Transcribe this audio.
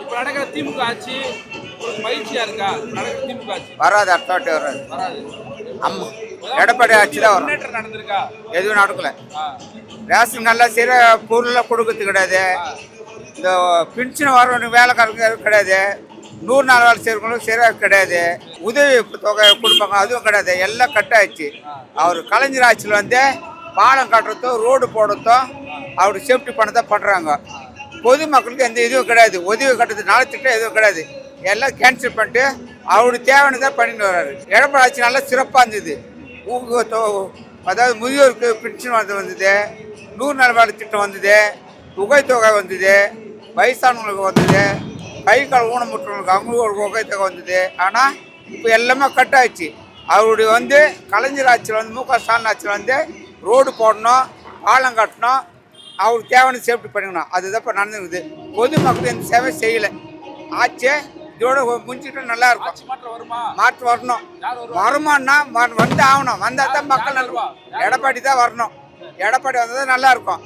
இப்ப நடக்கிற திமுக ஆட்சி ஒரு மகிழ்ச்சியா இருக்கா? நடக்கிற திமுக ஆட்சி வராது, அடுத்த வாட்டி வராது. வராது. ஆமா, எடப்பாடி ஆட்சி தான் வரும். முன்னேற்றம் நடந்திருக்கா? எதுவும் நடக்கல. ஆ, ரேஷன் நல்லா சரி பொருளெல்லாம் கொடுக்கறது கிடையாது. இந்த பென்ஷன் வரவனுக்கு வேலைக்காரங்க எதுவும் கிடையாது. 100 நாள் வேலை செய்யறவங்களும் சரியாக கிடையாது. உதவி தொகை கொடுப்பாங்க, அதுவும் கிடையாது. எல்லாம் கட் ஆயிடுச்சு. அவர் கலைஞர் ஆட்சியில் வந்து பாலம் கட்டுறதோ ரோடு போடுறதோ அவர் சேஃப்டி பண்ணதான் பண்ணுறாங்க. பொதுமக்களுக்கு எந்த இதுவும் கிடையாது. உதவி கட்டுறது நலத்திட்டம் எதுவும் கிடையாது. எல்லாம் கேன்சல் பண்ணிட்டு அவருக்கு தேவையானதான் பண்ணிட்டு வர்றாரு. எடப்பாடி ஆட்சி நல்லா சிறப்பாக இருந்தது. அதாவது முதியோருக்கு பென்ஷன் வந்தது, 100 நாள் வேலை திட்டம் வந்தது, தொகை வந்தது, வயசானவங்களுக்கு வந்தது, கை கால் ஊனமுற்றவங்களுக்கு அவங்களுக்கு தொகை வந்தது. ஆனால் இப்போ எல்லாமே கட் ஆயிடுச்சு. அவருடைய வந்து கலைஞர் ஆட்சியில் வந்து மு க ஸ்டாலின் ஆட்சியில் வந்து ரோடு போடணும், பாலம் கட்டணும், அவருக்கு தேவையான சேஃப்டி பண்ணிக்கணும். அதுதான் இப்போ நடந்துருக்குது. பொதுமக்கள் எந்த சேவை செய்யலை. ஆட்சி இதோட முடிஞ்சுக்கிட்டு நல்லா இருக்கும். மாற்று வரணும். வருமானா வந்து ஆகணும். வந்தால் தான் மக்கள் நல்லா. எடப்பாடி தான் வரணும். எடப்பாடி வந்தால் தான் நல்லா இருக்கும்.